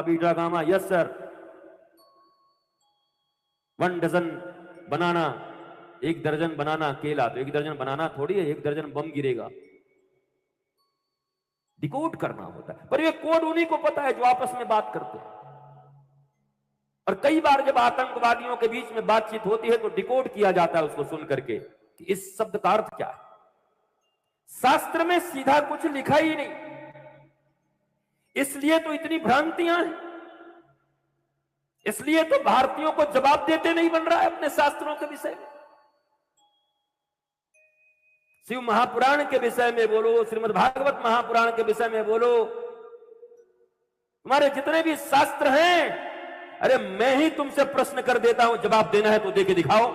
Beta gamma, yes sir. 1 dozen banana, 1 दर्जन बनाना केला, तो 1 दर्जन बनाना थोड़ी है, 1 दर्जन बम गिरेगा। डिकोड करना होता है, पर ये कोड उन्हीं को पता है जो आपस में बात करते हैं। और कई बार जब आतंकवादियों के बीच में बातचीत होती है तो डिकोड किया जाता है उसको सुन करके कि इस शब्द का अर्थ क्या है। शास्त्र में सीधा कुछ लिखा ही नहीं, इसलिए तो इतनी भ्रांतियां हैं, इसलिए तो भारतीयों को जवाब देते नहीं बन रहा है अपने शास्त्रों के विषय में। शिव महापुराण के विषय में बोलो, श्रीमद् भागवत महापुराण के विषय में बोलो, तुम्हारे जितने भी शास्त्र हैं, अरे मैं ही तुमसे प्रश्न कर देता हूं, जवाब देना है तो दे के दिखाओ।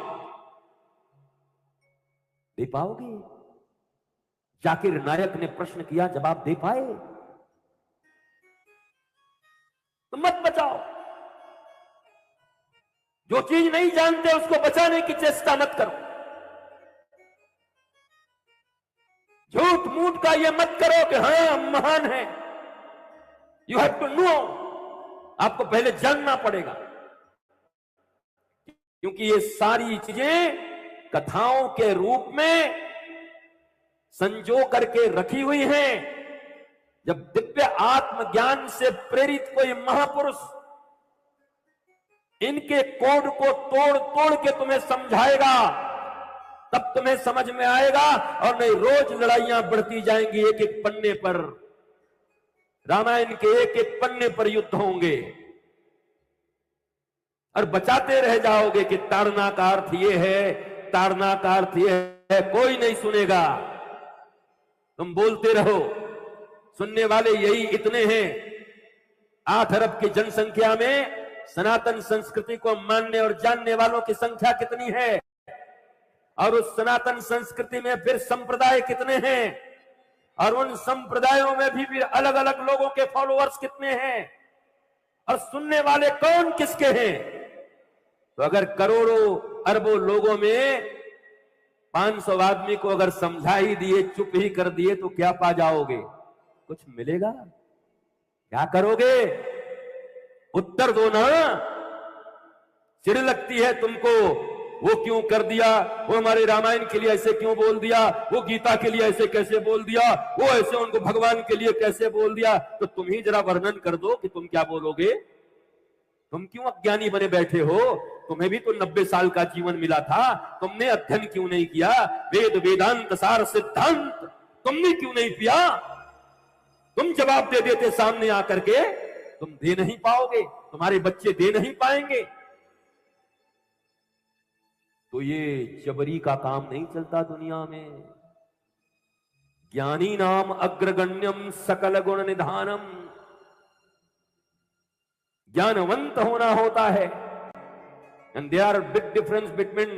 दे पाओगे? जाकिर नायक ने प्रश्न किया, जवाब दे पाए? तो मत बचाओ। जो चीज नहीं जानते उसको बचाने की चेष्टा मत करो। झूठ मूठ का ये मत करो कि हाँ हम महान हैं। यू हैव टू नो, आपको पहले जानना पड़ेगा, क्योंकि ये सारी चीजें कथाओं के रूप में संजो करके रखी हुई हैं। जब दिव्य आत्मज्ञान से प्रेरित कोई महापुरुष इनके कोड को तोड़ तोड़ के तुम्हें समझाएगा, तब तुम्हें समझ में आएगा। और नहीं, रोज लड़ाइयां बढ़ती जाएंगी, एक एक पन्ने पर रामायण के एक एक पन्ने पर युद्ध होंगे, और बचाते रह जाओगे कि ताड़ना का अर्थ ये है, ताड़ना का अर्थ ये है। कोई नहीं सुनेगा, तुम बोलते रहो, सुनने वाले यही इतने हैं। 8 अरब की जनसंख्या में सनातन संस्कृति को मानने और जानने वालों की संख्या कितनी है, और उस सनातन संस्कृति में फिर संप्रदाय कितने हैं, और उन संप्रदायों में भी फिर अलग अलग लोगों के फॉलोअर्स कितने हैं, और सुनने वाले कौन किसके हैं। तो अगर करोड़ों अरबों लोगों में 500 आदमी को अगर समझा ही दिए, चुप ही कर दिए, तो क्या पा जाओगे? कुछ मिलेगा? क्या करोगे? उत्तर दो ना। चिढ़ लगती है तुमको, वो क्यों कर दिया, वो हमारे रामायण के लिए ऐसे क्यों बोल दिया, वो गीता के लिए ऐसे कैसे बोल दिया, वो ऐसे उनको भगवान के लिए कैसे बोल दिया। तो तुम ही जरा वर्णन कर दो कि तुम क्या बोलोगे। तुम क्यों अज्ञानी बने बैठे हो? तुम्हें भी तो 90 साल का जीवन मिला था, तुमने अध्ययन क्यों नहीं किया? वेद वेदांत सार सिद्धांत तुमने क्यों नहीं पिया? तुम जवाब दे देते सामने आकर के, तुम दे नहीं पाओगे, तुम्हारे बच्चे दे नहीं पाएंगे। तो ये जबरी का काम नहीं चलता दुनिया में। ज्ञानी नाम अग्रगण्यम सकल गुण निधानम, ज्ञानवंत होना होता है। And there are big difference between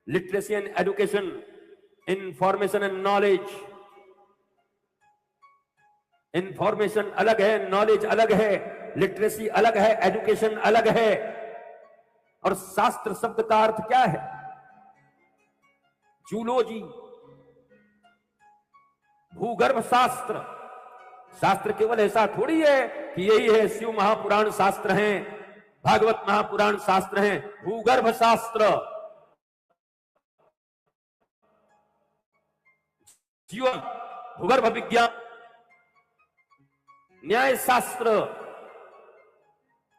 literacy and education, information and knowledge. Information अलग है, नॉलेज अलग है, लिटरेसी अलग है, एजुकेशन अलग है। और शास्त्र शब्द का अर्थ क्या है? जूलॉजी, भूगर्भ शास्त्र। शास्त्र केवल ऐसा थोड़ी है कि यही है, शिव महापुराण शास्त्र हैं, भागवत महापुराण शास्त्र हैं। भूगर्भ शास्त्र, जीवन, भूगर्भ विज्ञान, न्याय शास्त्र,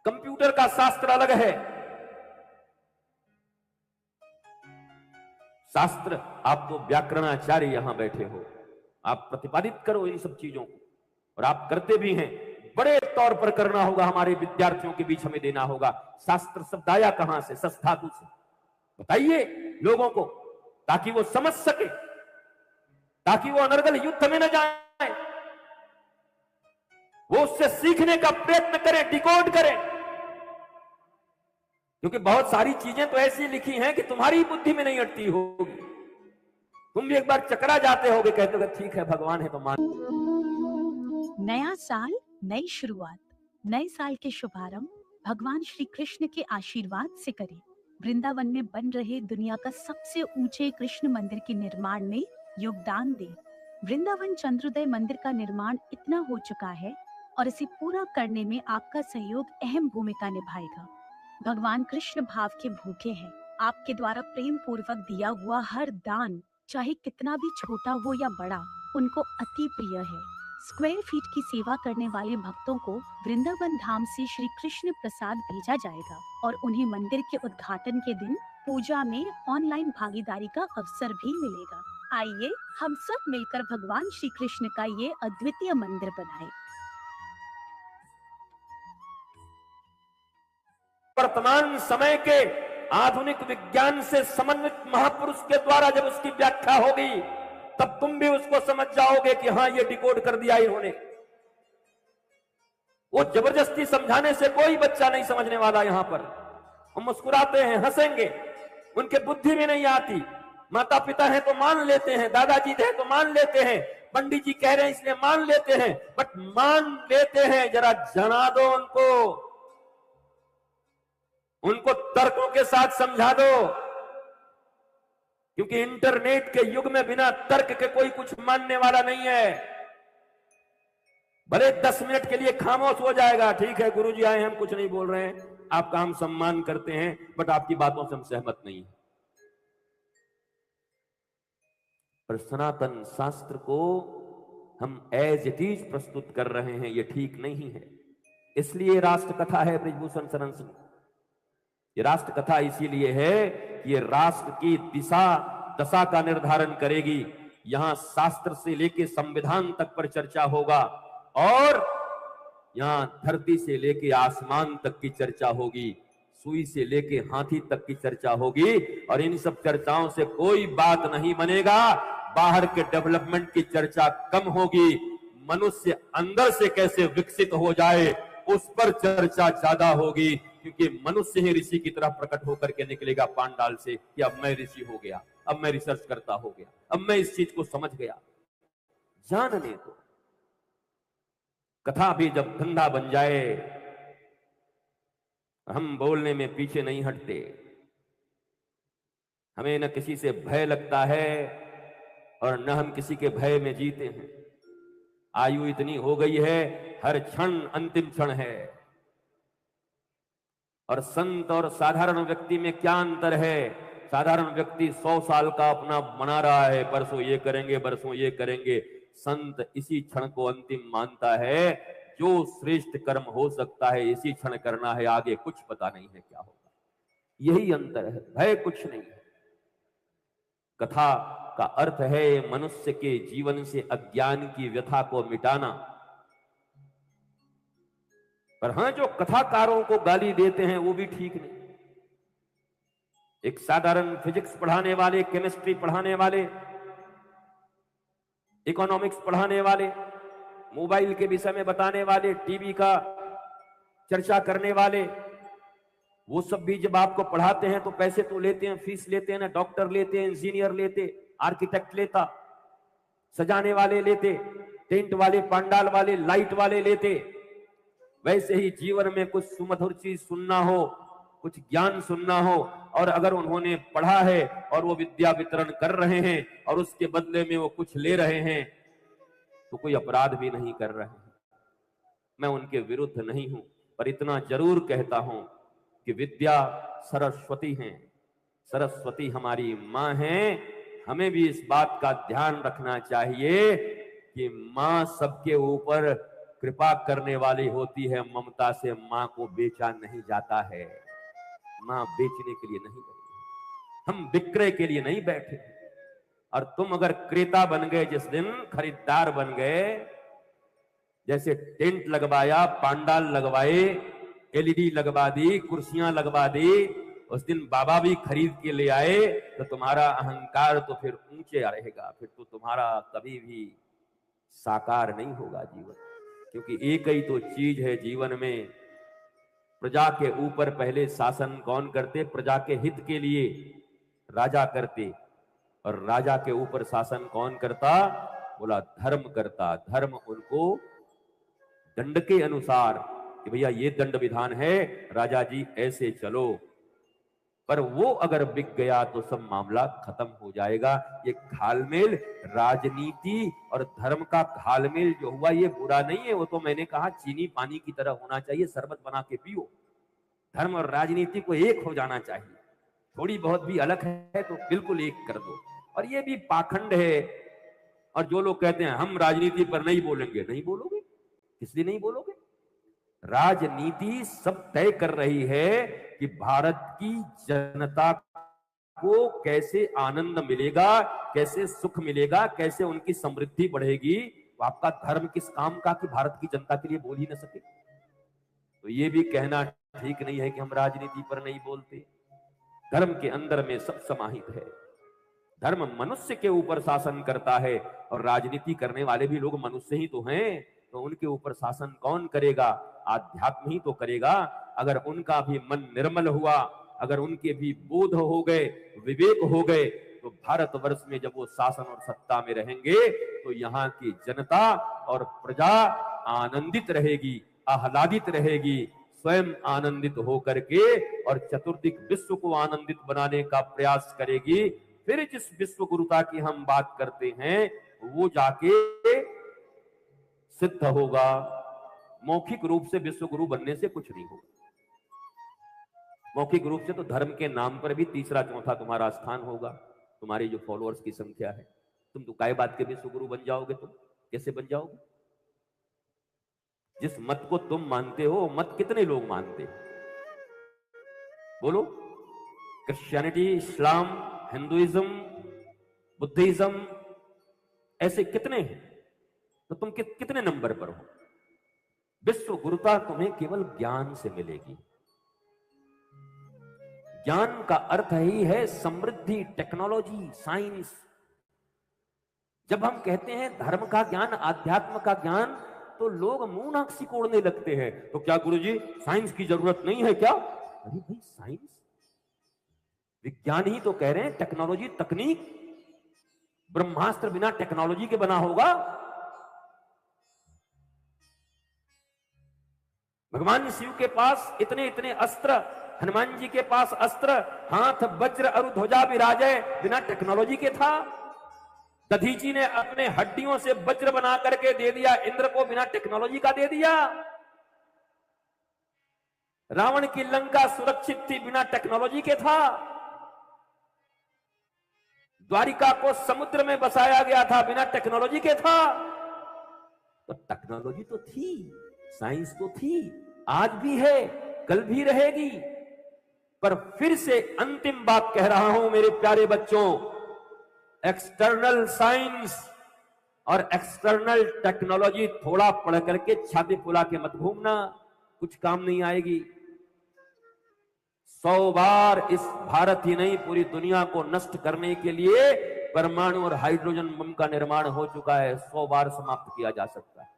कंप्यूटर का शास्त्र अलग है। शास्त्र, आप तो व्याकरणाचार्य यहां बैठे हो, आप प्रतिपादित करो इन सब चीजों को, और आप करते भी हैं। बड़े तौर पर करना होगा, हमारे विद्यार्थियों के बीच हमें देना होगा। शास्त्र शब्द आया कहां से? सस धातु से। बताइए लोगों को, ताकि वो समझ सके, ताकि वो अनर्गल युद्ध में न जाए, वो उससे सीखने का प्रयत्न करें, डिकोड करें। क्योंकि बहुत सारी चीजें तो ऐसी लिखी हैं कि तुम्हारी बुद्धि में नहीं अटती होगी, तुम भी एक बार चकरा जाते होगे, कहते हो ठीक है भगवान है तो मान। नया साल, नई शुरुआत, नए साल के शुभारंभ भगवान श्री कृष्ण के आशीर्वाद से करें। वृंदावन में बन रहे दुनिया का सबसे ऊंचे कृष्ण मंदिर के निर्माण में योगदान दें। वृंदावन चंद्रोदय मंदिर का निर्माण इतना हो चुका है और इसे पूरा करने में आपका सहयोग अहम भूमिका निभाएगा। भगवान कृष्ण भाव के भूखे हैं। आपके द्वारा प्रेम पूर्वक दिया हुआ हर दान, चाहे कितना भी छोटा हो या बड़ा, उनको अति प्रिय है। स्क्वायर फीट की सेवा करने वाले भक्तों को वृंदावन धाम से श्री कृष्ण प्रसाद भेजा जाएगा और उन्हें मंदिर के उद्घाटन के दिन पूजा में ऑनलाइन भागीदारी का अवसर भी मिलेगा। आइए हम सब मिलकर भगवान श्री कृष्ण का ये अद्वितीय मंदिर बनाएं। वर्तमान समय के आधुनिक विज्ञान से समन्वित महापुरुष के द्वारा जब उसकी व्याख्या होगी, तब तुम भी उसको समझ जाओगे कि हाँ, ये डिकोड कर दिया इन्होंने। वो जबरदस्ती समझाने से कोई बच्चा नहीं समझने वाला। यहां पर हम मुस्कुराते हैं, हंसेंगे, उनके बुद्धि में नहीं आती। माता पिता हैं तो मान लेते हैं, दादाजी थे तो मान लेते हैं, पंडित जी कह रहे हैं इसलिए मान लेते हैं, बट मान लेते हैं, जरा जना दो उनको तर्कों के साथ समझा दो। क्योंकि इंटरनेट के युग में बिना तर्क के कोई कुछ मानने वाला नहीं है। भले 10 मिनट के लिए खामोश हो जाएगा, ठीक है गुरुजी आए हम कुछ नहीं बोल रहे हैं, आपका हम सम्मान करते हैं, बट आपकी बातों से हम सहमत नहीं है। पर सनातन शास्त्र को हम एज इट इज प्रस्तुत कर रहे हैं, यह ठीक नहीं है। इसलिए राष्ट्र कथा है ब्रिजभूषण शरण सिंह। ये राष्ट्र कथा इसीलिए है कि ये राष्ट्र की दशा का निर्धारण करेगी। यहां शास्त्र से लेके संविधान तक पर चर्चा होगा और यहां धरती से लेके आसमान तक की चर्चा होगी, सुई से लेके हाथी तक की चर्चा होगी। और इन सब चर्चाओं से कोई बात नहीं बनेगा। बाहर के डेवलपमेंट की चर्चा कम होगी, मनुष्य अंदर से कैसे विकसित हो जाए उस पर चर्चा ज्यादा होगी। क्योंकि मनुष्य ही ऋषि की तरह प्रकट होकर के निकलेगा पांडाल से कि अब मैं ऋषि हो गया, अब मैं रिसर्च करता हो गया, अब मैं इस चीज को समझ गया। जानने दो। कथा भी जब धंधा बन जाए, हम बोलने में पीछे नहीं हटते। हमें न किसी से भय लगता है और न हम किसी के भय में जीते हैं। आयु इतनी हो गई है, हर क्षण अंतिम क्षण है। और संत और साधारण व्यक्ति में क्या अंतर है? साधारण व्यक्ति 100 साल का अपना बना रहा है, परसों ये करेंगे, परसों ये करेंगे। संत इसी क्षण को अंतिम मानता है, जो श्रेष्ठ कर्म हो सकता है इसी क्षण करना है, आगे कुछ पता नहीं है क्या होगा। यही अंतर है, भय कुछ नहीं है। कथा का अर्थ है मनुष्य के जीवन से अज्ञान की व्यथा को मिटाना। पर हां, जो कथाकारों को गाली देते हैं वो भी ठीक नहीं। एक साधारण फिजिक्स पढ़ाने वाले, केमिस्ट्री पढ़ाने वाले, इकोनॉमिक्स पढ़ाने वाले, मोबाइल के विषय में बताने वाले, टीवी का चर्चा करने वाले, वो सब भी जब आपको पढ़ाते हैं तो पैसे तो लेते हैं, फीस लेते हैं ना। डॉक्टर लेते हैं, इंजीनियर लेते, आर्किटेक्ट लेता, सजाने वाले लेते, टेंट वाले, पंडाल वाले, लाइट वाले लेते। वैसे ही जीवन में कुछ सुमधुर चीज सुनना हो, कुछ ज्ञान सुनना हो, और अगर उन्होंने पढ़ा है और वो विद्या वितरण कर रहे हैं और उसके बदले में वो कुछ ले रहे हैं, तो कोई अपराध भी नहीं कर रहे हैं। मैं उनके विरुद्ध नहीं हूं, पर इतना जरूर कहता हूं कि विद्या सरस्वती है, सरस्वती हमारी मां है। हमें भी इस बात का ध्यान रखना चाहिए कि मां सबके ऊपर कृपा करने वाली होती है। ममता से मां को बेचा नहीं जाता है। मां बेचने के लिए नहीं बैठी, हम विक्रय के लिए नहीं बैठे। और तुम अगर क्रेता बन गए, जिस दिन खरीदार बन गए, जैसे टेंट लगवाया, पांडाल लगवाए, एलईडी लगवा दी, कुर्सियां लगवा दी, उस दिन बाबा भी खरीद के ले आए, तो तुम्हारा अहंकार तो फिर ऊंचे रहेगा, फिर तो तुम्हारा कभी भी साकार नहीं होगा जीवन। क्योंकि एक ही तो चीज है जीवन में। प्रजा के ऊपर पहले शासन कौन करते? प्रजा के हित के लिए राजा करते। और राजा के ऊपर शासन कौन करता? बोला धर्म करता। धर्म उनको दंड के अनुसार कि भैया ये दंड विधान है, राजा जी ऐसे चलो। पर वो अगर बिक गया तो सब मामला खत्म हो जाएगा। ये घालमेल, राजनीति और धर्म का घालमेल जो हुआ ये बुरा नहीं है। वो तो मैंने कहा चीनी पानी की तरह होना चाहिए, शरबत बना के पियो। धर्म और राजनीति को एक हो जाना चाहिए। थोड़ी बहुत भी अलग है तो बिल्कुल एक कर दो। और ये भी पाखंड है। और जो लोग कहते हैं हम राजनीति पर नहीं बोलेंगे, नहीं बोलोगे, इसलिए नहीं बोलोगे। राजनीति सब तय कर रही है कि भारत की जनता को कैसे आनंद मिलेगा, कैसे सुख मिलेगा, कैसे उनकी समृद्धि बढ़ेगी। तो आपका धर्म किस काम का कि भारत की जनता के लिए बोल ही न सके। तो ये भी कहना ठीक नहीं है कि हम राजनीति पर नहीं बोलते। धर्म के अंदर में सब समाहित है। धर्म मनुष्य के ऊपर शासन करता है और राजनीति करने वाले भी लोग मनुष्य ही तो हैं। तो उनके ऊपर शासन कौन करेगा? आध्यात्म ही तो करेगा। अगर उनका भी मन निर्मल हुआ, अगर उनके भी बोध हो गए, विवेक हो गए, तो भारतवर्ष में जब वो शासन और सत्ता में रहेंगे तो यहाँ की जनता और प्रजा आनंदित रहेगी, आह्लादित रहेगी, स्वयं आनंदित होकर के और चतुर्दिक विश्व को आनंदित बनाने का प्रयास करेगी। फिर जिस विश्व गुरुता की हम बात करते हैं वो जाके सिद्ध होगा। मौखिक रूप से विश्व गुरु बनने से कुछ नहीं होगा। मौखिक रूप से तो धर्म के नाम पर भी तीसरा चौथा तुम्हारा स्थान होगा। तुम्हारी जो फॉलोअर्स की संख्या है, तुम तो काय बात के विश्व गुरु बन जाओगे? तुम कैसे बन जाओगे? जिस मत को तुम मानते हो, मत कितने लोग मानते हैं? बोलो। क्रिश्चियनिटी, इस्लाम, हिंदुइज्म, बुद्धिज्म, ऐसे कितने हैं? तो तुम कितने नंबर पर हो? विश्व गुरुता तुम्हें केवल ज्ञान से मिलेगी। ज्ञान का अर्थ ही है समृद्धि, टेक्नोलॉजी, साइंस। जब हम कहते हैं धर्म का ज्ञान, अध्यात्म का ज्ञान, तो लोग मुंह नाक सिकोड़ने लगते हैं। तो क्या गुरुजी साइंस की जरूरत नहीं है क्या? अरे भाई, साइंस, विज्ञान ही तो कह रहे हैं, टेक्नोलॉजी, तकनीक। ब्रह्मास्त्र बिना टेक्नोलॉजी के बना होगा? भगवान शिव के पास इतने इतने अस्त्र, हनुमान जी के पास अस्त्र, हाथ वज्र अरु ध्वजा विराजय, बिना टेक्नोलॉजी के था। दधीची ने अपने हड्डियों से वज्र बना करके दे दिया इंद्र को, बिना टेक्नोलॉजी का दे दिया। रावण की लंका सुरक्षित थी, बिना टेक्नोलॉजी के था। द्वारिका को समुद्र में बसाया गया था, बिना टेक्नोलॉजी के था। तो टेक्नोलॉजी तो थी, साइंस तो थी, आज भी है, कल भी रहेगी। पर फिर से अंतिम बात कह रहा हूं मेरे प्यारे बच्चों, एक्सटर्नल साइंस और एक्सटर्नल टेक्नोलॉजी थोड़ा पढ़ करके छाती फुला के मत घूमना, कुछ काम नहीं आएगी। 100 बार इस भारत ही नहीं पूरी दुनिया को नष्ट करने के लिए परमाणु और हाइड्रोजन बम का निर्माण हो चुका है। 100 बार समाप्त किया जा सकता है।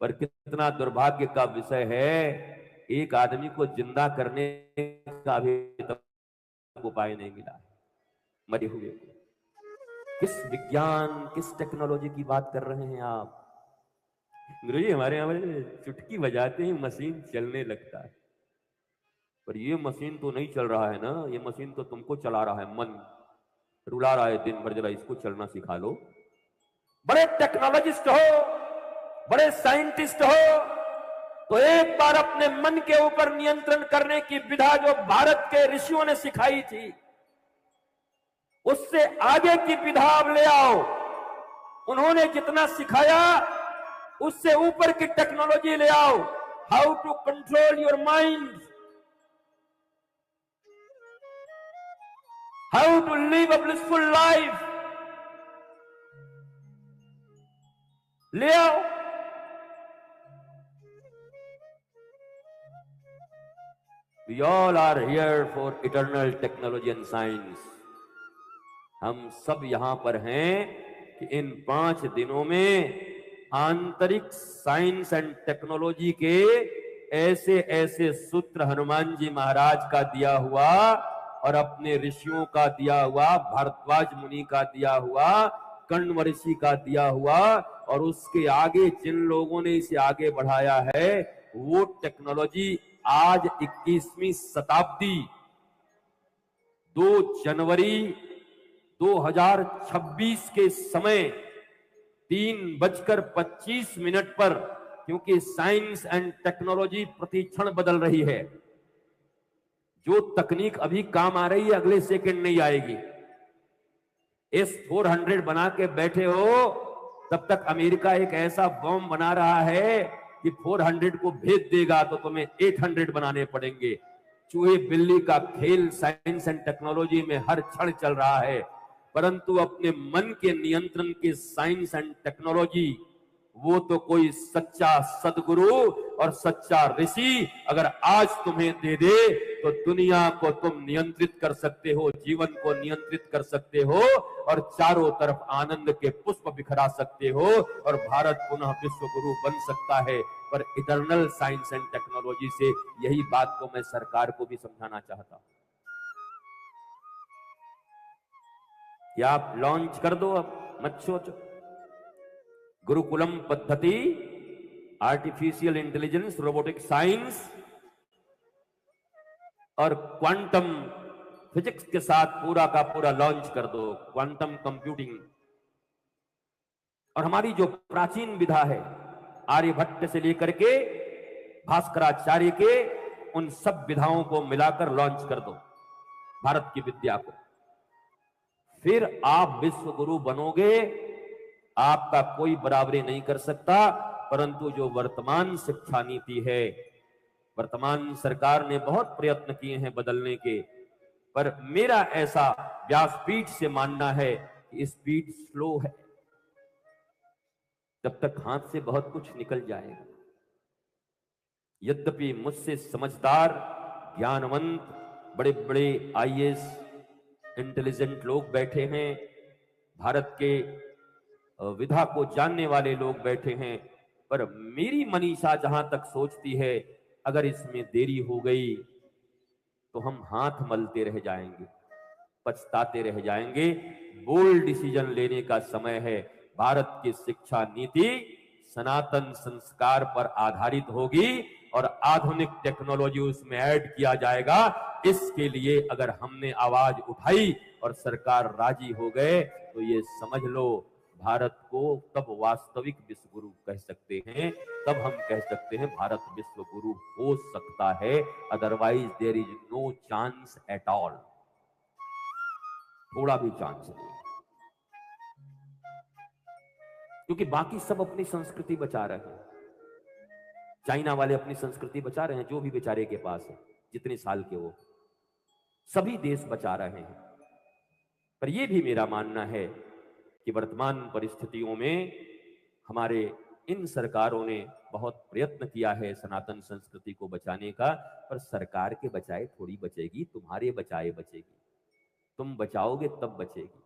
पर कितना दुर्भाग्य का विषय है, एक आदमी को जिंदा करने का अभी तक उपाय नहीं मिला। मरे हुए किस विज्ञान, किस टेक्नोलॉजी की बात कर रहे हैं आप? गुरुजी हमारे यहाँ चुटकी बजाते ही मशीन चलने लगता है। पर ये मशीन तो नहीं चल रहा है ना, ये मशीन तो तुमको चला रहा है, मन रुला रहा है दिन भर, जरा इसको चलना सिखा लो। बड़े टेक्नोलॉजिस्ट हो, बड़े साइंटिस्ट हो, तो एक बार अपने मन के ऊपर नियंत्रण करने की विधा जो भारत के ऋषियों ने सिखाई थी, उससे आगे की विधा अब ले आओ। उन्होंने जितना सिखाया उससे ऊपर की टेक्नोलॉजी ले आओ। How to control your mind, how to live a blissful life ले आओ। We all are here for eternal technology and science. हम सब यहां पर हैं कि इन 5 दिनों में आंतरिक साइंस एंड टेक्नोलॉजी के ऐसे ऐसे सूत्र हनुमान जी महाराज का दिया हुआ और अपने ऋषियों का दिया हुआ, भारद्वाज मुनि का दिया हुआ, कण्व ऋषि का दिया हुआ, और उसके आगे जिन लोगों ने इसे आगे बढ़ाया है वो टेक्नोलॉजी आज 21वीं शताब्दी 2 जनवरी 2026 के समय 3:25 पर, क्योंकि साइंस एंड टेक्नोलॉजी प्रतिक्षण बदल रही है। जो तकनीक अभी काम आ रही है अगले सेकंड नहीं आएगी। S-400 बना के बैठे हो, तब तक अमेरिका एक ऐसा बॉम्ब बना रहा है कि 400 को भेज देगा तो तुम्हें 800 बनाने पड़ेंगे। चूहे बिल्ली का खेल साइंस एंड टेक्नोलॉजी में हर क्षण चल रहा है, परंतु अपने मन के नियंत्रण की साइंस एंड टेक्नोलॉजी, वो तो कोई सच्चा सदगुरु और सच्चा ऋषि अगर आज तुम्हें दे दे तो दुनिया को तुम नियंत्रित कर सकते हो, जीवन को नियंत्रित कर सकते हो और चारों तरफ आनंद के पुष्प बिखरा सकते हो और भारत पुनः विश्व गुरु बन सकता है। पर इटर्नल साइंस एंड टेक्नोलॉजी से यही बात को मैं सरकार को भी समझाना चाहता हूं कि आप लॉन्च कर दो, अब मत सोचो। गुरुकुलम पद्धति, आर्टिफिशियल इंटेलिजेंस, रोबोटिक साइंस और क्वांटम फिजिक्स के साथ पूरा का पूरा लॉन्च कर दो, क्वांटम कंप्यूटिंग। और हमारी जो प्राचीन विधा है, आर्यभट्ट से लेकर के भास्कराचार्य के, उन सब विधाओं को मिलाकर लॉन्च कर दो भारत की विद्या को। फिर आप विश्व गुरु बनोगे, आपका कोई बराबरी नहीं कर सकता। परंतु जो वर्तमान शिक्षा नीति है, वर्तमान सरकार ने बहुत प्रयत्न किए हैं बदलने के, पर मेरा ऐसा व्यासपीठ से मानना है कि स्पीड स्लो है। जब तक हाथ से बहुत कुछ निकल जाएगा। यद्यपि मुझसे समझदार, ज्ञानवंत, बड़े बड़े IAS इंटेलिजेंट लोग बैठे हैं, भारत के विधा को जानने वाले लोग बैठे हैं, पर मेरी मनीषा जहां तक सोचती है अगर इसमें देरी हो गई तो हम हाथ मलते रह जाएंगे, पछताते रह जाएंगे। बोल्ड डिसीजन लेने का समय है। भारत की शिक्षा नीति सनातन संस्कार पर आधारित होगी और आधुनिक टेक्नोलॉजी उसमें ऐड किया जाएगा। इसके लिए अगर हमने आवाज उठाई और सरकार राजी हो गए तो ये समझ लो भारत को तब वास्तविक विश्व गुरु कह सकते हैं, तब हम कह सकते हैं भारत विश्व गुरु हो सकता है। Otherwise there is no chance at all, थोड़ा भी चांस नहीं, क्योंकि बाकी सब अपनी संस्कृति बचा रहे हैं। चाइना वाले अपनी संस्कृति बचा रहे हैं, जो भी बेचारे के पास है, जितने साल के वो, सभी देश बचा रहे हैं। पर यह भी मेरा मानना है कि वर्तमान परिस्थितियों में हमारे इन सरकारों ने बहुत प्रयत्न किया है सनातन संस्कृति को बचाने का, पर सरकार के बचाए थोड़ी बचेगी, तुम्हारे बचाए बचेगी। तुम बचाओगे तब बचेगी।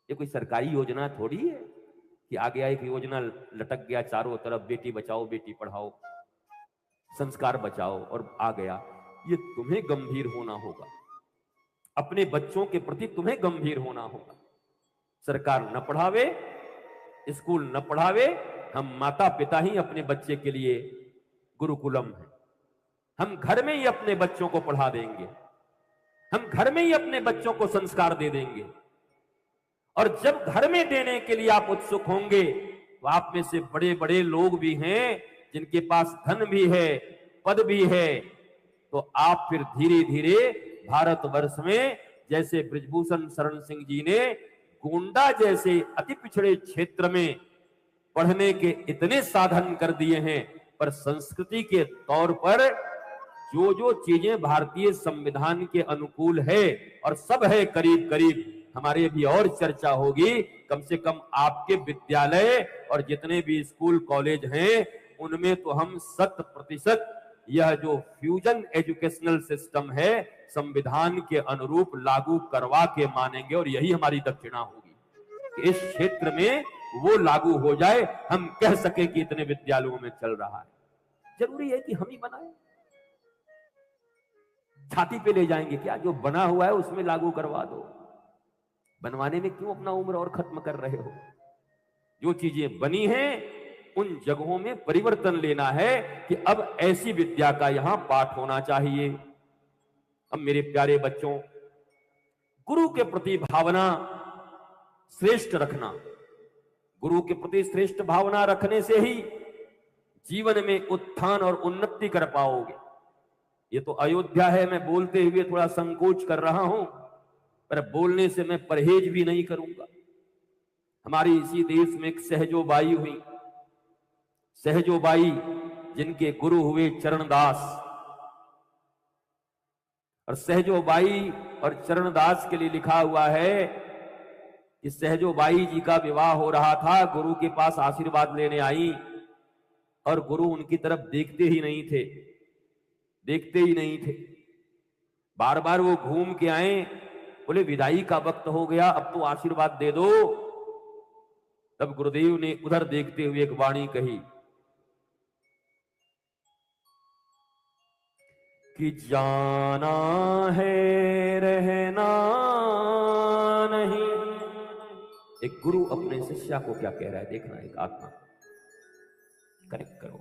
ये कोई सरकारी योजना थोड़ी है कि आ गया एक योजना लटक गया चारों तरफ, बेटी बचाओ बेटी पढ़ाओ, संस्कार बचाओ और आ गया। ये तुम्हें गंभीर होना होगा, अपने बच्चों के प्रति तुम्हें गंभीर होना होगा। सरकार न पढ़ावे, स्कूल न पढ़ावे, हम माता पिता ही अपने बच्चे के लिए गुरुकुलम है। हम घर में ही अपने बच्चों को पढ़ा देंगे, हम घर में ही अपने बच्चों को संस्कार दे देंगे। और जब घर में देने के लिए आप उत्सुक होंगे तो आप में से बड़े बड़े लोग भी हैं जिनके पास धन भी है, पद भी है, तो आप फिर धीरे धीरे भारतवर्ष में जैसे बृजभूषण शरण सिंह जी ने गोंडा जैसे अति पिछड़े क्षेत्र में पढ़ने के इतने साधन कर दिए हैं, पर संस्कृति के तौर पर जो जो चीजें भारतीय संविधान के अनुकूल है और सब है करीब करीब, हमारे भी और चर्चा होगी। कम से कम आपके विद्यालय और जितने भी स्कूल कॉलेज हैं उनमें तो हम 100% यह जो फ्यूजन एजुकेशनल सिस्टम है संविधान के अनुरूप लागू करवा के मानेंगे। और यही हमारी दक्षिणा होगी कि इस क्षेत्र में वो लागू हो जाए, हम कह सके कि इतने विद्यालयों में चल रहा है। जरूरी है कि हम ही बनाए, छाती पे ले जाएंगे क्या? जो बना हुआ है उसमें लागू करवा दो। बनवाने में क्यों अपना उम्र और खत्म कर रहे हो? जो चीजें बनी हैं उन जगहों में परिवर्तन लेना है कि अब ऐसी विद्या का यहां पाठ होना चाहिए। अब मेरे प्यारे बच्चों, गुरु के प्रति भावना श्रेष्ठ रखना, गुरु के प्रति श्रेष्ठ भावना रखने से ही जीवन में उत्थान और उन्नति कर पाओगे। ये तो अयोध्या है, मैं बोलते हुए थोड़ा संकोच कर रहा हूं, पर बोलने से मैं परहेज भी नहीं करूंगा। हमारी इसी देश में एक सहजोबाई हुई, सहजोबाई जिनके गुरु हुए चरणदास, और सहजोबाई और चरणदास के लिए लिखा हुआ है कि सहजोबाई जी का विवाह हो रहा था, गुरु के पास आशीर्वाद लेने आई और गुरु उनकी तरफ देखते ही नहीं थे, देखते ही नहीं थे। बार बार वो घूम के आए, बोले विदाई का वक्त हो गया, अब तो आशीर्वाद दे दो। तब गुरुदेव ने उधर देखते हुए एक वाणी कही कि जाना है रहना नहीं। एक गुरु अपने शिष्या को क्या कह रहा है देखना, एक आत्मा कनेक्ट करो।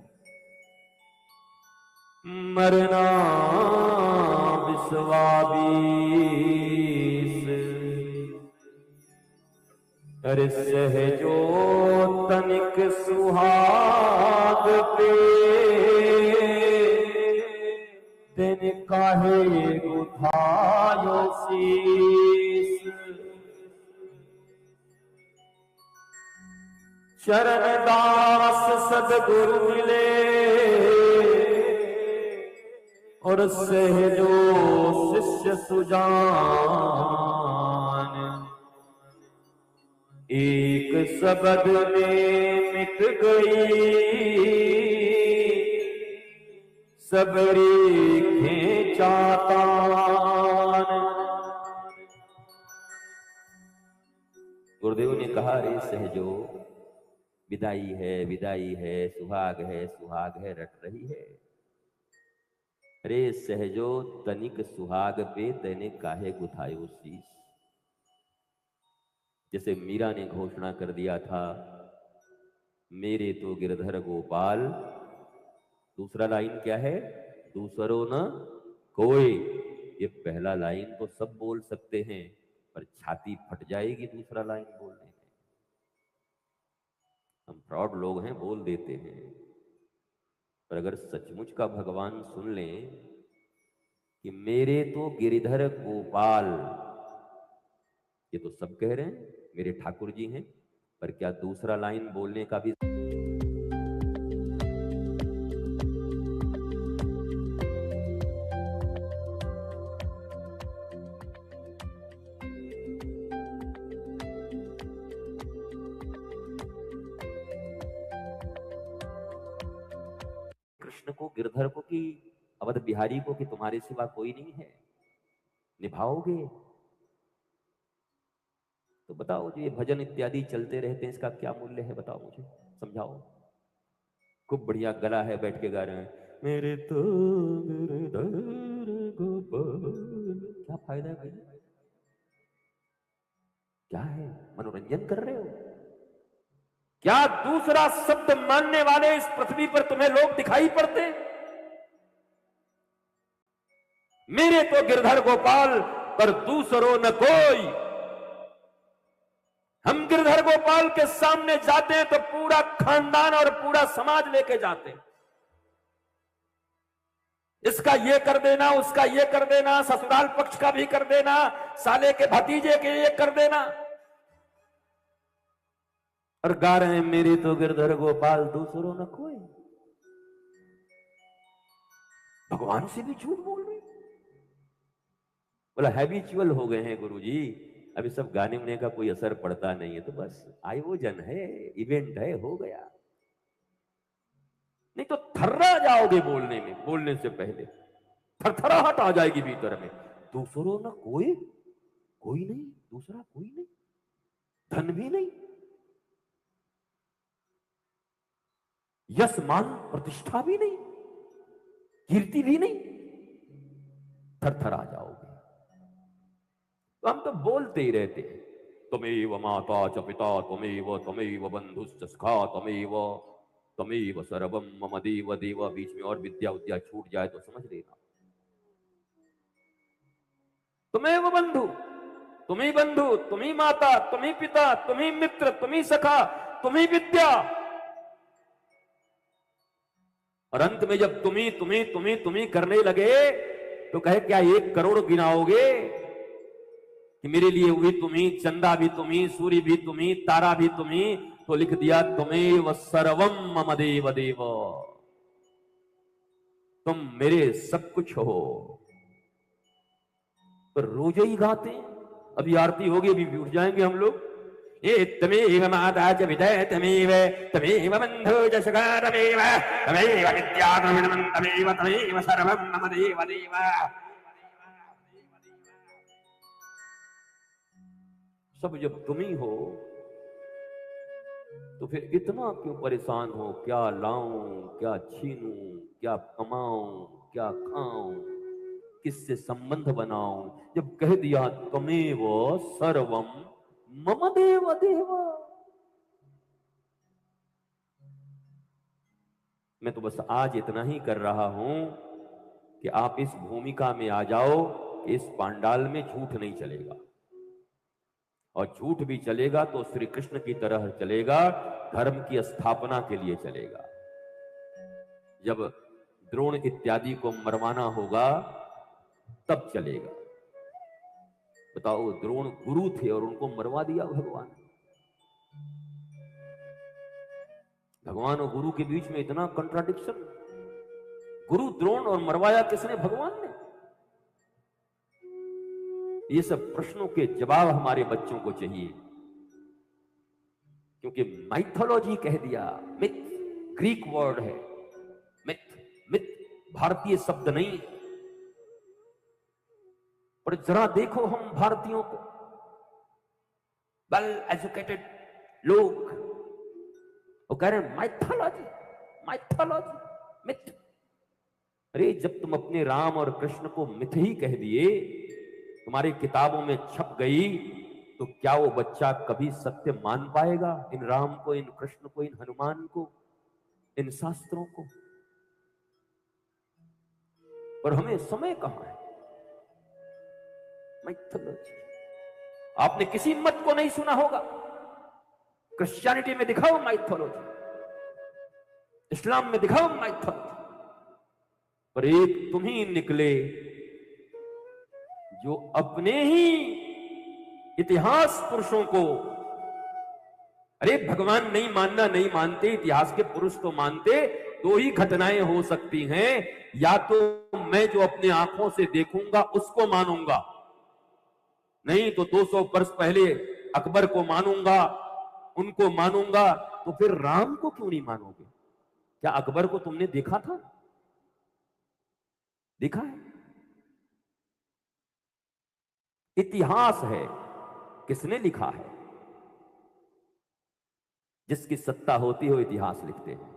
मरना विश्वाबीस, अरे सहजो तनिक सुहाग पे, दिन काहे उठायो शीस। चरणदास सदगुरु मिले और सहजो शिष्य सुजान, एक शब्द में मिट गई सबरी खेचातान। गुरुदेव ने कहा, रे सहजो विदाई है, विदाई है, सुहाग है, सुहाग है, रट रही है। रे सहजो तनिक सुहाग पे तेने काहे गुथायो शीश। जैसे मीरा ने घोषणा कर दिया था, मेरे तो गिरधर गोपाल, दूसरा लाइन क्या है, दूसरो न कोई। ये पहला लाइन तो सब बोल सकते हैं, पर छाती फट जाएगी दूसरा लाइन बोलने में। हम प्रौढ़ लोग हैं, बोल देते हैं, पर अगर सचमुच का भगवान सुन लें कि मेरे तो गिरिधर गोपाल, ये तो सब कह रहे हैं मेरे ठाकुर जी हैं, पर क्या दूसरा लाइन बोलने का भी कृष्ण को, गिरधर को, कि अवध बिहारी को, कि तुम्हारे सिवा कोई नहीं है, निभाओगे? तो बताओ, जो ये भजन इत्यादि चलते रहते हैं, इसका क्या मूल्य है? बताओ मुझे, समझाओ। खूब बढ़िया गला है, बैठ के गा रहे हैं, मेरे तो गिरधर गोपाल। क्या फायदा है भाई? क्या है, मनोरंजन कर रहे हो क्या? दूसरा शब्द मानने वाले इस पृथ्वी पर तुम्हें लोग दिखाई पड़ते? मेरे तो गिरधर गोपाल पर दूसरो न कोई। हम गिरधर गोपाल के सामने जाते हैं तो पूरा खानदान और पूरा समाज लेके जाते हैं। इसका ये कर देना, उसका ये कर देना, ससुराल पक्ष का भी कर देना, साले के भतीजे के ये कर देना, और गा रहे हैं मेरे तो गिरधर गोपाल दूसरों न कोई। भगवान से भी झूठ बोल रहे। बोला हैबिचुअल हो गए हैं गुरुजी, अभी सब गाने उन्हें का कोई असर पड़ता नहीं है, तो बस आयोजन है, इवेंट है, हो गया। नहीं तो थर्रा जाओगे बोलने में, बोलने से पहले थरथराहट आ जाएगी भीतर में। दूसरों न कोई, कोई नहीं, दूसरा कोई नहीं, धन भी नहीं, यश मान प्रतिष्ठा भी नहीं, कीर्ति भी नहीं, थरथरा जाओगे। तो हम तो बोलते ही रहते हैं, त्वमेव माता च पिता त्वमेव बंधुश्च सखा त्वमेव सर्वम मम देव देव। बीच में और विद्या उद्या छूट जाए तो समझ लेना। त्वमेव बंधु, तुम ही बंधु, तुम ही माता, तुम ही पिता, तुम ही मित्र, तुम ही सखा, तुम ही विद्या। और अंत में जब तुम ही करने लगे तो कहे क्या 1 करोड़ गिनाओगे कि मेरे लिए भी तुम ही, चंदा भी तुम ही, सूर्य भी तुम ही, तारा भी तुम ही। तो लिख दिया तुमेव सर्वम मम देव देव, तुम मेरे सब कुछ हो। पर रोज ही गाते, अभी आरती होगी, अभी उठ जाएंगे हम लोग। ये तमेव माता च पिता तमेव, तमेव बंधु च सखा तमेव, तमेव विद्या तमेव, तमेव सर्वं मम देव देव। सब जब तुम ही हो तो फिर इतना क्यों परेशान हो? क्या लाऊं, क्या छीनूं, क्या कमाऊं, क्या खाऊं, किससे संबंध बनाऊं? जब कह दिया तमेव सर्वम मम देव देव। मैं तो बस आज इतना ही कर रहा हूं कि आप इस भूमिका में आ जाओ कि इस पांडाल में झूठ नहीं चलेगा, और झूठ भी चलेगा तो श्री कृष्ण की तरह चलेगा, धर्म की स्थापना के लिए चलेगा। जब द्रोण इत्यादि को मरवाना होगा तब चलेगा। बताओ, द्रोण गुरु थे और उनको मरवा दिया भगवान। भगवान और गुरु के बीच में इतना कंट्राडिक्शन। गुरु द्रोण और मरवाया किसने? भगवान ने। ये सब प्रश्नों के जवाब हमारे बच्चों को चाहिए, क्योंकि माइथोलॉजी कह दिया, मिथ ग्रीक वर्ड है, मिथ भारतीय शब्द नहीं। पर जरा देखो हम भारतीयों को, वेल एजुकेटेड लोग, वो कह रहे हैं माइथोलॉजी मिथ। अरे जब तुम अपने राम और कृष्ण को मिथ ही कह दिए, तुम्हारी किताबों में छप गई, तो क्या वो बच्चा कभी सत्य मान पाएगा? इन राम को, इन कृष्ण को, इन हनुमान को, इन शास्त्रों को? पर हमें समय कहां है? माइथोलॉजी। आपने किसी मत को नहीं सुना होगा, क्रिश्चियनिटी में दिखाओ माइथोलॉजी, इस्लाम में दिखाओ माइथोलॉजी, पर एक तुम ही निकले जो अपने ही इतिहास पुरुषों को, अरे भगवान नहीं मानना नहीं मानते, इतिहास के पुरुष तो मानते। 2 ही घटनाएं हो सकती हैं, या तो मैं जो अपने आंखों से देखूंगा उसको मानूंगा, नहीं तो 200 वर्ष पहले अकबर को मानूंगा, उनको मानूंगा। तो फिर राम को क्यों नहीं मानोगे? क्या अकबर को तुमने देखा था? देखा है? इतिहास है, किसने लिखा है? जिसकी सत्ता होती हो इतिहास लिखते हैं।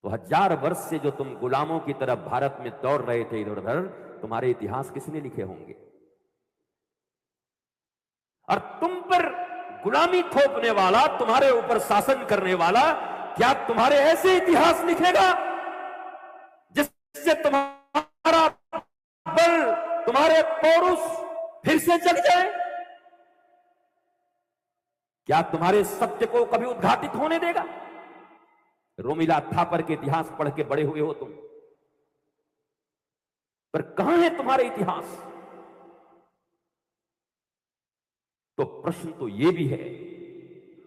तो 1000 वर्ष से जो तुम गुलामों की तरफ भारत में दौड़ रहे थे इधर उधर, तुम्हारे इतिहास किसने लिखे होंगे? और तुम पर गुलामी थोपने वाला, तुम्हारे ऊपर शासन करने वाला, क्या तुम्हारे ऐसे इतिहास लिखेगा जिससे तुम्हारा बल, तुम्हारे पौरुष फिर से जग जाए? क्या तुम्हारे सत्य को कभी उद्घाटित होने देगा? रोमिला थापर के इतिहास पढ़ के बड़े हुए हो तुम, पर कहां है तुम्हारे इतिहास? तो प्रश्न तो ये भी है,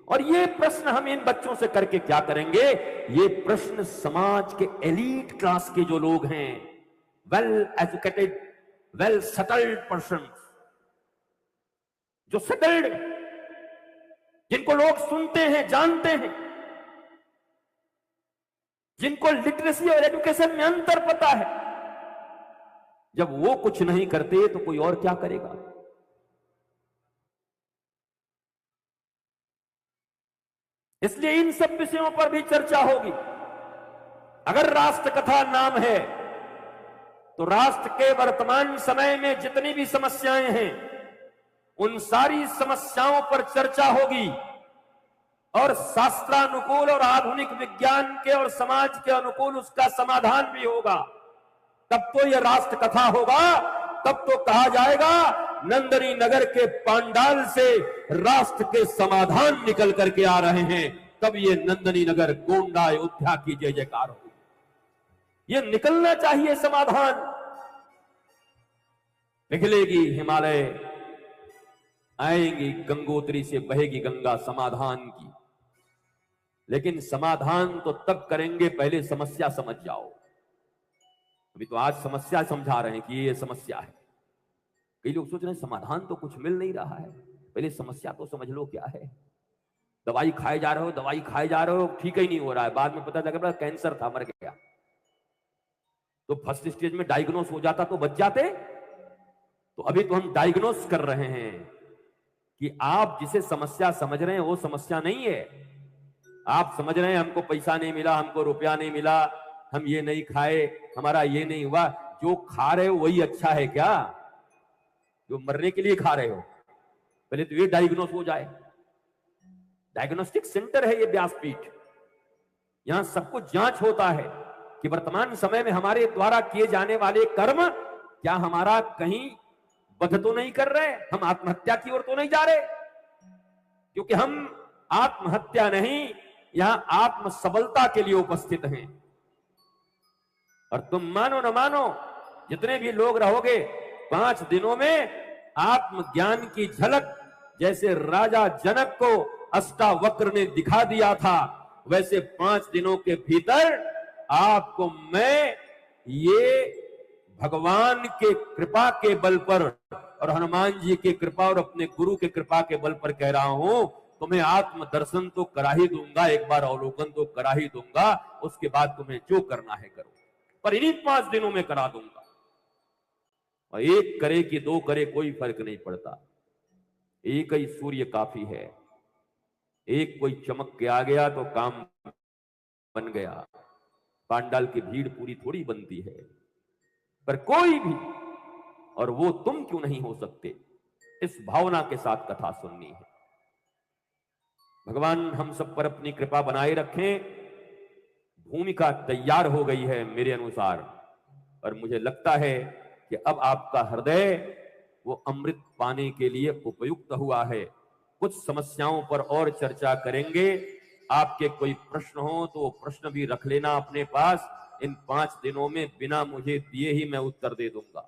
और ये प्रश्न हम इन बच्चों से करके क्या करेंगे? ये प्रश्न समाज के एलीट क्लास के जो लोग हैं, well educated, well settled person, जो सेटल्ड, जिनको लोग सुनते हैं, जानते हैं, जिनको लिटरेसी और एजुकेशन में अंतर पता है, जब वो कुछ नहीं करते तो कोई और क्या करेगा? इसलिए इन सब विषयों पर भी चर्चा होगी। अगर राष्ट्र कथा नाम है तो राष्ट्र के वर्तमान समय में जितनी भी समस्याएं हैं, उन सारी समस्याओं पर चर्चा होगी, और शास्त्रानुकूल और आधुनिक विज्ञान के और समाज के अनुकूल उसका समाधान भी होगा। तब तो यह राष्ट्र कथा होगा, तब तो कहा जाएगा नंदनी नगर के पांडाल से राष्ट्र के समाधान निकल करके आ रहे हैं, तब ये नंदनी नगर गोंडा अयोध्या की जय जयकार होगी। ये निकलना चाहिए समाधान। पिघलेगी हिमालय, आएंगी गंगोत्री से बहेगी गंगा समाधान की। लेकिन समाधान तो तब करेंगे, पहले समस्या समझ जाओ। अभी तो आज समस्या समझा रहे हैं कि ये समस्या है। कई लोग सोच रहे हैं समाधान तो कुछ मिल नहीं रहा है, पहले समस्या तो समझ लो क्या है। दवाई खाए जा रहे हो, दवाई खाए जा रहे हो, ठीक ही नहीं हो रहा है, बाद में पता लगा कैंसर था, मर गया। तो फर्स्ट स्टेज में डायग्नोस हो जाता तो बच जाते। तो अभी तो हम डायग्नोस कर रहे हैं कि आप जिसे समस्या समझ रहे हैं वो समस्या नहीं है। आप समझ रहे हैं हमको पैसा नहीं मिला, हमको रुपया नहीं मिला, हम ये नहीं खाए, हमारा ये नहीं हुआ। जो खा रहे हो वही अच्छा है क्या? जो मरने के लिए खा रहे हो, पहले तो ये डायग्नोस हो जाए। डायग्नोस्टिक सेंटर है ये व्यासपीठ। यहां सब कुछ जांच होता है कि वर्तमान समय में हमारे द्वारा किए जाने वाले कर्म क्या हमारा कहीं बध तो नहीं कर रहे, हम आत्महत्या की ओर तो नहीं जा रहे। क्योंकि हम आत्महत्या नहीं, यहां आत्म सबलता के लिए उपस्थित हैं। और तुम मानो न मानो, जितने भी लोग रहोगे 5 दिनों में आत्मज्ञान की झलक जैसे राजा जनक को अष्टावक्र ने दिखा दिया था, वैसे 5 दिनों के भीतर आपको मैं ये भगवान के कृपा के बल पर और हनुमान जी की कृपा और अपने गुरु के कृपा के बल पर कह रहा हूं, तुम्हें आत्म दर्शन तो करा ही दूंगा, एक बार अवलोकन तो करा ही दूंगा, उसके बाद तुम्हें जो करना है करो, पर इन्हीं 5 दिनों में करा दूंगा। और एक करे कि 2 करे कोई फर्क नहीं पड़ता, एक ही सूर्य काफी है। एक कोई चमक के आ गया तो काम बन गया। पांडाल की भीड़ पूरी थोड़ी बनती है, पर कोई भी, और वो तुम क्यों नहीं हो सकते, इस भावना के साथ कथा सुननी है। भगवान हम सब पर अपनी कृपा बनाए रखें। भूमिका तैयार हो गई है मेरे अनुसार, और मुझे लगता है कि अब आपका हृदय वो अमृत पाने के लिए उपयुक्त हुआ है। कुछ समस्याओं पर और चर्चा करेंगे। आपके कोई प्रश्न हो तो वो प्रश्न भी रख लेना अपने पास। इन 5 दिनों में बिना मुझे दिए ही मैं उत्तर दे दूंगा।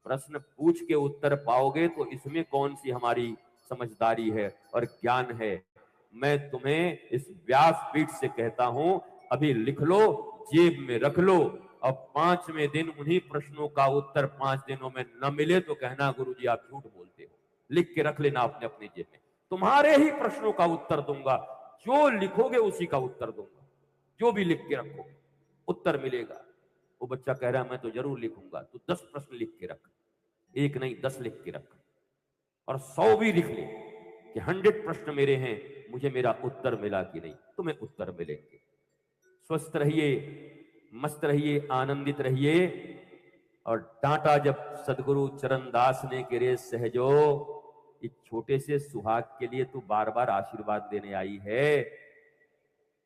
प्रश्न पूछ के उत्तर पाओगे तो इसमें कौन सी हमारी समझदारी है और ज्ञान है। मैं तुम्हें इस व्यासपीठ से कहता हूं, अभी लिख लो, जेब में रख लो, और 5वें दिन उन्हीं प्रश्नों का उत्तर 5 दिनों में न मिले तो कहना गुरुजी आप झूठ बोलते हो। लिख के रख लेना अपने अपनी जेब में। तुम्हारे ही प्रश्नों का उत्तर दूंगा, जो लिखोगे उसी का उत्तर दूंगा। जो भी लिख के रखोगे उत्तर मिलेगा। वो बच्चा कह रहा है मैं तो जरूर लिखूंगा, तो 10 प्रश्न लिख के रख, 1 नहीं 10 लिख के रख, और 100 भी लिख ले कि 100 प्रश्न मेरे हैं, मुझे मेरा उत्तर मिला कि नहीं। तुम्हें उत्तर मिलेंगे। स्वस्थ रहिए, मस्त रहिए, आनंदित रहिए। और डांटा जब सदगुरु चरणदास ने कि रे सहजो, एक छोटे से सुहाग के लिए तू बार बार आशीर्वाद देने आई है।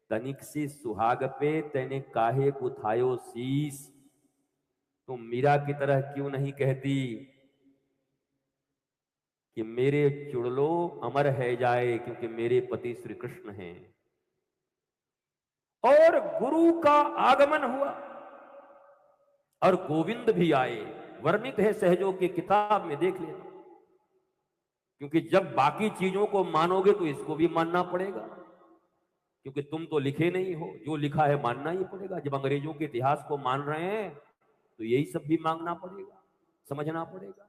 तनिक सी सुहाग पे तेने काहे उठायो शीस। तुम मीरा की तरह क्यों नहीं कहती कि मेरे चुड़लो अमर है जाए, क्योंकि मेरे पति श्री कृष्ण हैं। और गुरु का आगमन हुआ और गोविंद भी आए। वर्णित है सहजों की किताब में, देख लेना। क्योंकि जब बाकी चीजों को मानोगे तो इसको भी मानना पड़ेगा, क्योंकि तुम तो लिखे नहीं हो, जो लिखा है मानना ही पड़ेगा। जब अंग्रेजों के इतिहास को मान रहे हैं तो यही सब भी मांगना पड़ेगा, समझना पड़ेगा।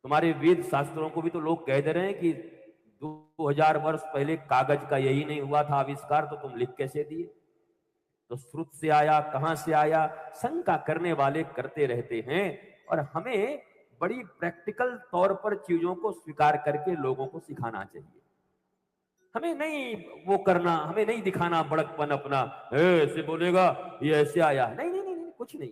तुम्हारे वेद शास्त्रों को भी तो लोग कह दे रहे हैं कि 2000 वर्ष पहले कागज का यही नहीं हुआ था आविष्कार, तो तुम लिख कैसे दिए? तो श्रुत से आया, कहां से आया? शंका करने वाले करते रहते हैं। और हमें बड़ी प्रैक्टिकल तौर पर चीजों को स्वीकार करके लोगों को सिखाना चाहिए। हमें नहीं वो करना, हमें नहीं दिखाना बड़कपन अपना, ऐसे बोलेगा ये ऐसे आया, नहीं नहीं नहीं, नहीं कुछ नहीं।